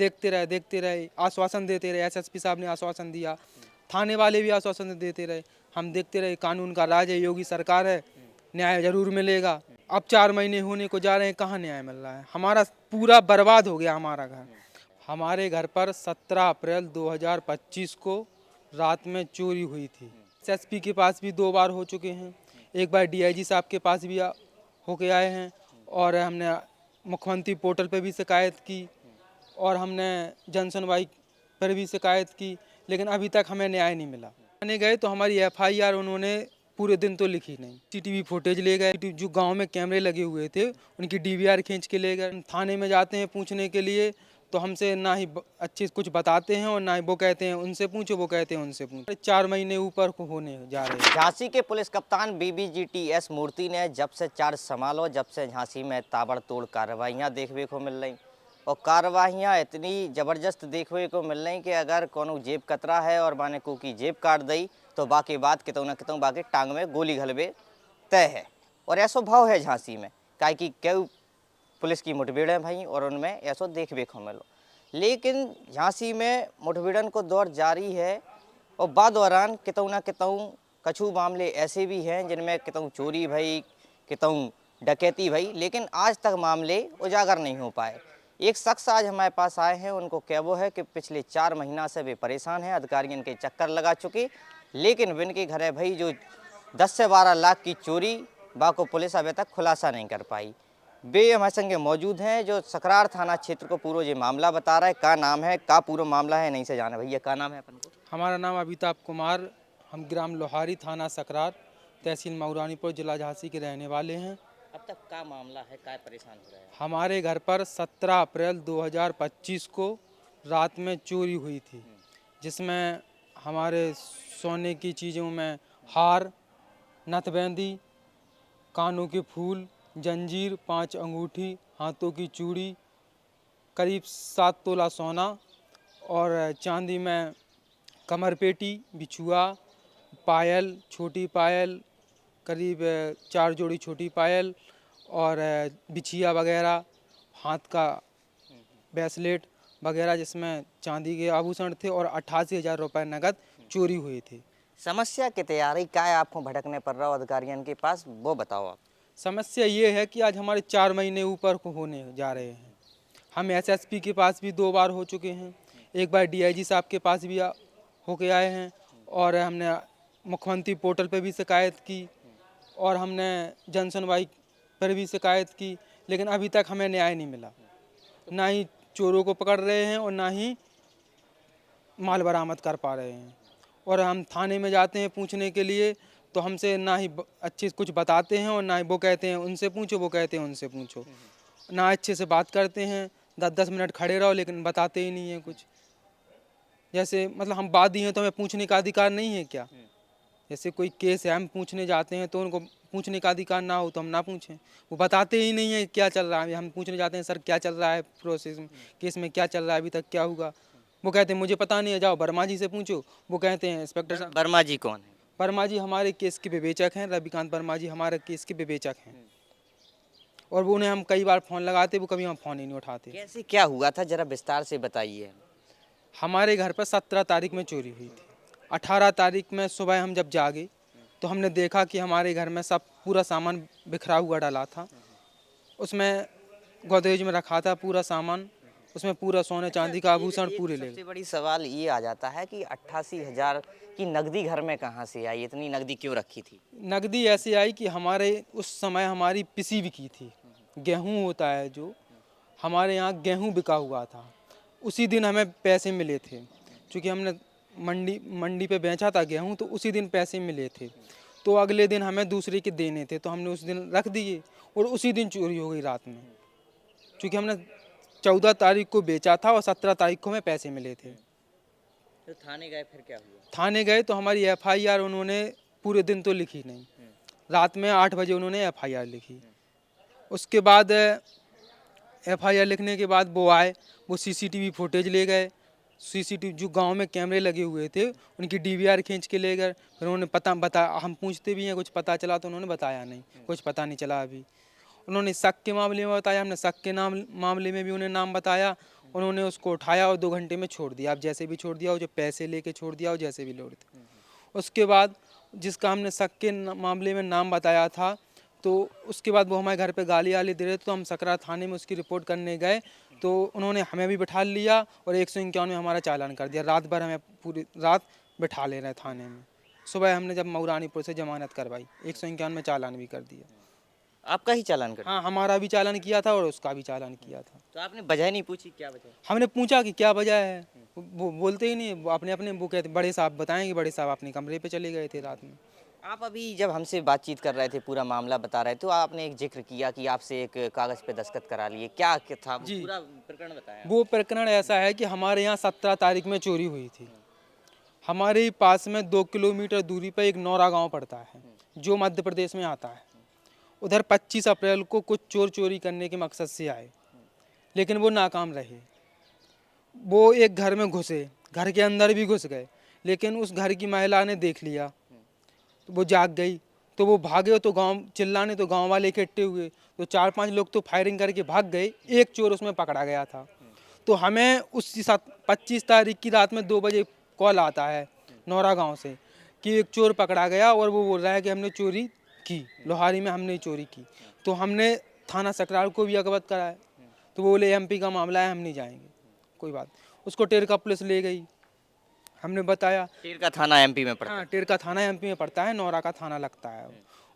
देखते रहे, आश्वासन देते रहे। एसएसपी साहब ने आश्वासन दिया, थाने वाले भी आश्वासन देते रहे, हम देखते रहे। कानून का राज है, योगी सरकार है, न्याय जरूर मिलेगा। अब 4 महीने होने को जा रहे हैं, कहाँ न्याय मिल रहा है? हमारा पूरा बर्बाद हो गया हमारा घर। हमारे घर पर 17 अप्रैल 2025 को रात में चोरी हुई थी। एसएसपी के पास भी 2 बार हो चुके हैं, एक बार डीआईजी साहब के पास भी होके आए हैं, और हमने मुख्यमंत्री पोर्टल पे भी शिकायत की, और हमने जन सुनवाई पर भी शिकायत की, लेकिन अभी तक हमें न्याय नहीं मिला। थाने गए तो हमारी एफआईआर उन्होंने पूरे दिन तो लिखी नहीं। सीसीटीवी फुटेज ले गए, जो गांव में कैमरे लगे हुए थे उनकी डीवीआर खींच के ले गए। थाने में जाते हैं पूछने के लिए तो हमसे ना ही अच्छे कुछ बताते हैं, और ना ही वो कहते हैं उनसे पूछो, वो कहते हैं उनसे पूछो। 4 महीने ऊपर होने जा रहे हैं। झांसी के पुलिस कप्तान बीबीजीटीएस मूर्ति ने जब से चार्ज संभालो, जब से झांसी में ताबड़तोड़ कार्रवाइयाँ देखने को मिल रही, और कार्रवाइयाँ इतनी ज़बरदस्त देखने को मिल रही कि अगर कोनो जेब कतरा है और माने को की जेब काट दी तो बाकी बात कितों न कितों बाकी टांग में गोली घलबे तय है। और ऐसो भाव है झांसी में, काहे कि कई पुलिस की मुठभेड़ें भाई और उनमें ऐसो देखने को मिलो। लेकिन झांसी में मुठभेड़न को दौर जारी है, और बाद दौरान कितों न कितों कछु मामले ऐसे भी हैं जिनमें कितों चोरी भई, कितों डकैती भई, लेकिन आज तक मामले उजागर नहीं हो पाए। एक शख्स आज हमारे पास आए हैं, उनको कहवो है कि पिछले 4 महीना से वे परेशान हैं, अधिकारियों के चक्कर लगा चुके, लेकिन विनके घर है भाई जो 10 से 12 लाख की चोरी बाको पुलिस अभी तक खुलासा नहीं कर पाई। वे हमारे संगे मौजूद हैं जो सकरार थाना क्षेत्र को पूरा ये मामला बता रहा है। का नाम है, का पूरा मामला है, नहीं से जाना भैया का नाम है अपन को? हमारा नाम अमिताभ कुमार, हम ग्राम लोहारी, थाना सकरार, तहसील मऊरानीपुर, जिला झांसी के रहने वाले हैं। अब तक का मामला है, का परेशान हो रहा है? हमारे घर पर 17 अप्रैल 2025 को रात में चोरी हुई थी, जिसमें हमारे सोने की चीज़ों में हार, नथबंदी, कानों के फूल, जंजीर, 5 अंगूठी, हाथों की चूड़ी, करीब 7 तोला सोना, और चांदी में कमरपेटी, बिछुआ, पायल, छोटी पायल, करीब 4 जोड़ी छोटी पायल, और बिछिया वगैरह, हाथ का ब्रेसलेट वगैरह जिसमें चांदी के आभूषण थे, और 88,000 रुपये नगद चोरी हुए थे। समस्या की तैयारी क्या है, आपको भटकने पड़ रहा हो अधिकारियों के पास, वो बताओ आप। समस्या ये है कि आज हमारे 4 महीने ऊपर होने जा रहे हैं। हम एसएसपी के पास भी 2 बार हो चुके हैं, एक बार डीआईजी साहब के पास भी होके आए हैं, और हमने मुख्यमंत्री पोर्टल पे भी शिकायत की, और हमने जन सुनवाई पर भी शिकायत की, लेकिन अभी तक हमें न्याय नहीं मिला। ना ही चोरों को पकड़ रहे हैं और ना ही माल बरामद कर पा रहे हैं। और हम थाने में जाते हैं पूछने के लिए तो हमसे ना ही अच्छे कुछ बताते हैं, और ना ही वो कहते हैं उनसे पूछो, वो कहते हैं उनसे पूछो। ना अच्छे से बात करते हैं, 10-10 मिनट खड़े रहो लेकिन बताते ही नहीं हैं कुछ। जैसे मतलब हम वादी हैं तो हमें पूछने का अधिकार नहीं है क्या? जैसे कोई केस है, हम पूछने जाते हैं तो उनको पूछने का अधिकार ना हो तो हम ना पूछें। वो बताते ही नहीं है क्या चल रहा है। हम पूछने जाते हैं, सर क्या चल रहा है प्रोसेस में, केस में क्या चल रहा है, अभी तक क्या हुआ? वो कहते हैं मुझे पता नहीं है, जाओ वर्मा जी से पूछो। वो कहते हैं इंस्पेक्टर साहब। वर्मा जी कौन है? वर्मा जी हमारे केस के विवेचक हैं, रविकांत वर्मा जी हमारे केस के विवेचक हैं। और वो उन्हें हम कई बार फ़ोन लगाते, वो कभी हम फ़ोन ही नहीं उठाते। कैसे क्या हुआ था, जरा विस्तार से बताइए। हमारे घर पर 17 तारीख में चोरी हुई थी। 18 तारीख में सुबह हम जब जागे तो हमने देखा कि हमारे घर में सब पूरा सामान बिखरा हुआ डाला था। उसमें गोदरेज में रखा था पूरा सामान, उसमें पूरा सोने चांदी का आभूषण पूरे ले गए। सबसे बड़ी सवाल ये आ जाता है कि 88,000 की नकदी घर में कहाँ से आई, इतनी नकदी क्यों रखी थी? नकदी ऐसे आई कि हमारे उस समय हमारी पिसी बिकी थी। गेहूँ होता है जो, हमारे यहाँ गेहूँ बिका हुआ था। उसी दिन हमें पैसे मिले थे, क्योंकि हमने मंडी पे बेचा था गेहूँ, तो उसी दिन पैसे मिले थे। तो अगले दिन हमें दूसरे के देने थे, तो हमने उस दिन रख दिए, और उसी दिन चोरी हो गई रात में। क्योंकि हमने 14 तारीख को बेचा था और 17 तारीख को हमें पैसे मिले थे। तो थाने गए, फिर क्या हुआ? थाने गए तो हमारी एफआईआर उन्होंने पूरे दिन तो लिखी नहीं, रात में 8 बजे उन्होंने एफआईआर लिखी। उसके बाद एफआईआर लिखने के बाद वो आए, वो सीसीटीवी फुटेज ले गए। सीसीटीवी जो गांव में कैमरे लगे हुए थे उनकी डीवीआर खींच के ले गए। फिर उन्होंने बता हम पूछते भी हैं कुछ पता चला, तो उन्होंने बताया नहीं, कुछ पता नहीं चला अभी। उन्होंने शक के मामले में बताया, हमने शक के मामले में भी उन्हें नाम बताया। उन्होंने उसको उठाया और 2 घंटे में छोड़ दिया। अब जैसे भी छोड़ दिया, वो जो पैसे लेके छोड़ दिया, और जैसे भी लोड थे। उसके बाद जिसका हमने शक के मामले में नाम बताया था, तो उसके बाद वो हमारे घर पे गाली वाली दे रहे थे, तो हम सकरा थाने में उसकी रिपोर्ट करने गए। तो उन्होंने हमें भी बिठा लिया और 151 में हमारा चालान कर दिया। रात भर हमें पूरी रात बिठा ले रहे थाने में। सुबह हमने जब मऊरानीपुर से जमानत करवाई, 151 में चालान भी कर दिया। आपका ही चालान कर? हाँ, हमारा भी चालान किया था और उसका भी चालान किया था। तो आपने वजह नहीं पूछी, क्या वजह? हमने पूछा कि क्या वजह है, वो बोलते ही नहीं। वो अपने अपने वो कहते बड़े साहब बताएं कि बड़े साहब अपने कमरे पे चले गए थे रात में। आप अभी जब हमसे बातचीत कर रहे थे, पूरा मामला बता रहे थे, तो आपने एक जिक्र किया कि आपसे एक कागज़ पे दस्तखत करा लिए। क्या था वो? जी। पूरा प्रकरण बताया। वो प्रकरण ऐसा है कि हमारे यहाँ 17 तारीख में चोरी हुई थी। हमारे ही पास में 2 किलोमीटर दूरी पर एक नौरा गांव पड़ता है, जो मध्य प्रदेश में आता है। उधर 25 अप्रैल को कुछ चोर चोरी करने के मकसद से आए, लेकिन वो नाकाम रहे। वो एक घर में घुसे, घर के अंदर भी घुस गए, लेकिन उस घर की महिला ने देख लिया, तो वो जाग गई। तो वो भागे, तो गांव चिल्लाने, तो गांव वाले इकट्ठे हुए, तो 4-5 लोग तो फायरिंग करके भाग गए। एक चोर उसमें पकड़ा गया था। तो हमें उसी 25 तारीख की रात में 2 बजे कॉल आता है नौरा गांव से कि एक चोर पकड़ा गया और वो बोल रहा है कि हमने चोरी की, लोहारी में हमने चोरी की। तो हमने थाना सकरार को भी अवगत कराया। तो वो बोले एमपी का मामला है, हम नहीं जाएंगे। कोई बात। उसको टेरका पुलिस ले गई। हमने बताया। टीर का थाना एमपी में पड़ता है। हाँ, टेरका थाना एमपी में पड़ता है, नौरा का थाना लगता है।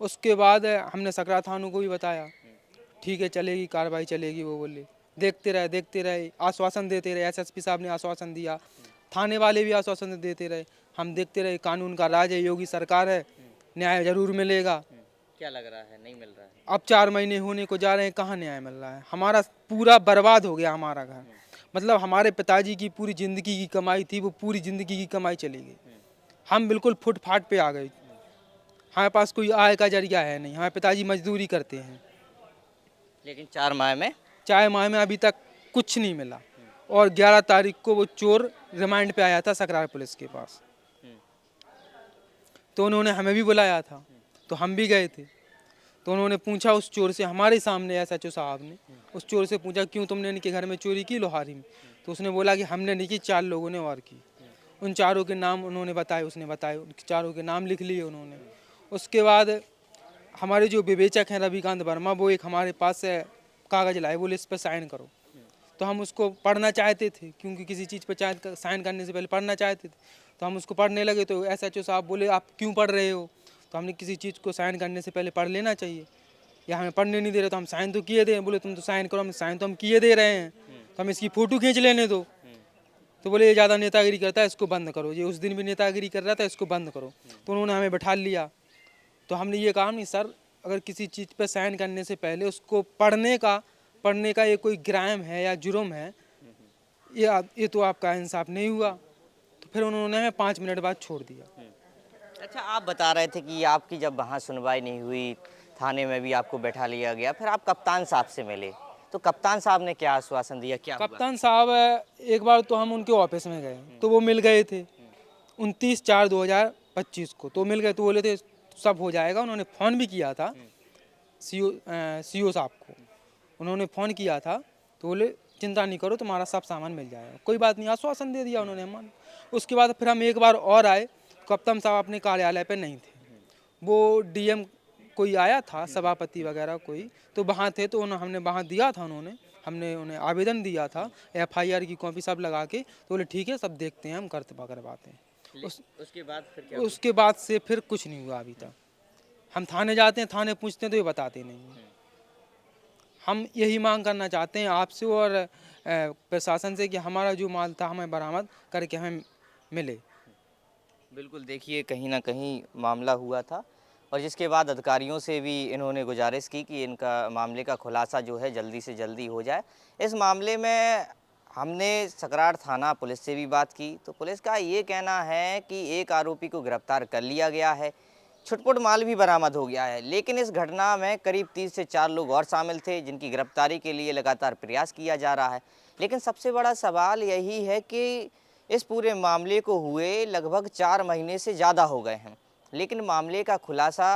उसके बाद हमने सकरा थानों को भी बताया, ठीक है चलेगी कार्रवाई चलेगी। वो बोले देखते रहे, आश्वासन देते रहे। एसएसपी साहब ने आश्वासन दिया, थाने वाले भी आश्वासन देते रहे। हम देखते रहे, कानून का राज है, योगी सरकार है, न्याय जरूर मिलेगा। क्या लग रहा है नहीं मिल रहा है? अब 4 महीने होने को जा रहे हैं, कहाँ न्याय मिल रहा है। हमारा पूरा बर्बाद हो गया हमारा घर। मतलब हमारे पिताजी की पूरी ज़िंदगी की कमाई थी, वो पूरी ज़िंदगी की कमाई चली गई। हम बिल्कुल फुटफाट पे आ गए। हमारे पास कोई आय का जरिया है नहीं। हमारे पिताजी मजदूरी करते हैं, लेकिन 4 माह में 4 माह में अभी तक कुछ नहीं मिला। और 11 तारीख को वो चोर रिमांड पे आया था सकरार पुलिस के पास। तो उन्होंने हमें भी बुलाया था, तो हम भी गए थे। तो उन्होंने पूछा उस चोर से, हमारे सामने एसएचओ साहब ने उस चोर से पूछा, क्यों तुमने इनके घर में चोरी की लोहारी में? तो उसने बोला कि हमने नहीं की, 4 लोगों ने और की। उन चारों के नाम उन्होंने बताए, उसने बताए, उन चारों के नाम लिख लिए उन्होंने। उसके बाद हमारे जो विवेचक हैं रविकांत वर्मा, वो एक हमारे पास से कागज़ लाए, बोले इस पर साइन करो। तो हम उसको पढ़ना चाहते थे, क्योंकि किसी चीज़ पर साइन करने से पहले पढ़ना चाहते थे। तो हम उसको पढ़ने लगे, तो एसएचओ साहब बोले आप क्यों पढ़ रहे हो? तो हमने किसी चीज़ को साइन करने से पहले पढ़ लेना चाहिए, या हमें पढ़ने नहीं दे रहे तो हम साइन तो किए दे। बोले तुम तो साइन करो। हम साइन तो हम किए दे रहे हैं, तो हम इसकी फ़ोटो खींच लेने दो। तो बोले ये ज़्यादा नेतागिरी करता है, इसको बंद करो। ये उस दिन भी नेतागिरी कर रहा था, इसको बंद करो। तो उन्होंने हमें बैठा लिया। तो हमने ये कहा, नहीं सर, अगर किसी चीज़ पर साइन करने से पहले उसको पढ़ने का ये कोई क्राइम है या जुर्म है, ये तो आपका इंसाफ नहीं हुआ। तो फिर उन्होंने हमें 5 मिनट बाद छोड़ दिया। अच्छा, आप बता रहे थे कि आपकी जब वहाँ सुनवाई नहीं हुई, थाने में भी आपको बैठा लिया गया, फिर आप कप्तान साहब से मिले, तो कप्तान साहब ने क्या आश्वासन दिया, क्या हुआ? कप्तान साहब एक बार तो हम उनके ऑफिस में गए, तो वो मिल गए थे 29/4/2025 को। तो मिल गए, तो बोले थे सब हो जाएगा। उन्होंने फ़ोन भी किया था सीओ साहब को, उन्होंने फ़ोन किया था। तो बोले चिंता नहीं करो, तुम्हारा सब सामान मिल जाएगा। कोई बात नहीं, आश्वासन दे दिया उन्होंने हमारे। उसके बाद फिर हम एक बार और आए, कप्तान साहब अपने कार्यालय पे नहीं थे। वो डीएम कोई आया था, सभापति वगैरह कोई, तो वहाँ थे। तो हमने वहाँ दिया था, हमने उन्हें आवेदन दिया था, एफआईआर की कॉपी सब लगा के। तो बोले ठीक है, सब देखते हैं, हम करवाते हैं। उसके बाद फिर क्या? उसके बाद से फिर कुछ नहीं हुआ अभी तक। हम थाने जाते हैं, थाने पूछते हैं तो ये बताते नहीं हैं। हम यही मांग करना चाहते हैं आपसे और प्रशासन से कि हमारा जो माल था हमें बरामद करके हमें मिले। बिल्कुल, देखिए कहीं ना कहीं मामला हुआ था, और जिसके बाद अधिकारियों से भी इन्होंने गुजारिश की कि इनका मामले का खुलासा जो है जल्दी से जल्दी हो जाए। इस मामले में हमने सकरार थाना पुलिस से भी बात की, तो पुलिस का ये कहना है कि एक आरोपी को गिरफ्तार कर लिया गया है, छुटपुट माल भी बरामद हो गया है, लेकिन इस घटना में करीब 30 से 4 लोग और शामिल थे, जिनकी गिरफ्तारी के लिए लगातार प्रयास किया जा रहा है। लेकिन सबसे बड़ा सवाल यही है कि इस पूरे मामले को हुए लगभग 4 महीने से ज़्यादा हो गए हैं, लेकिन मामले का खुलासा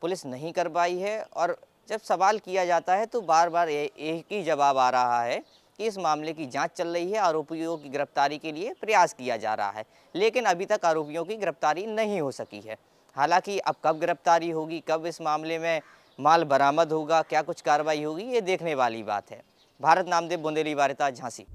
पुलिस नहीं कर पाई है, और जब सवाल किया जाता है तो बार बार एक ही जवाब आ रहा है कि इस मामले की जांच चल रही है, आरोपियों की गिरफ्तारी के लिए प्रयास किया जा रहा है, लेकिन अभी तक आरोपियों की गिरफ्तारी नहीं हो सकी है। हालांकि अब कब गिरफ्तारी होगी, कब इस मामले में माल बरामद होगा, क्या कुछ कार्रवाई होगी, ये देखने वाली बात है। भारत नामदेव, बुंदेली वार्ता, झांसी।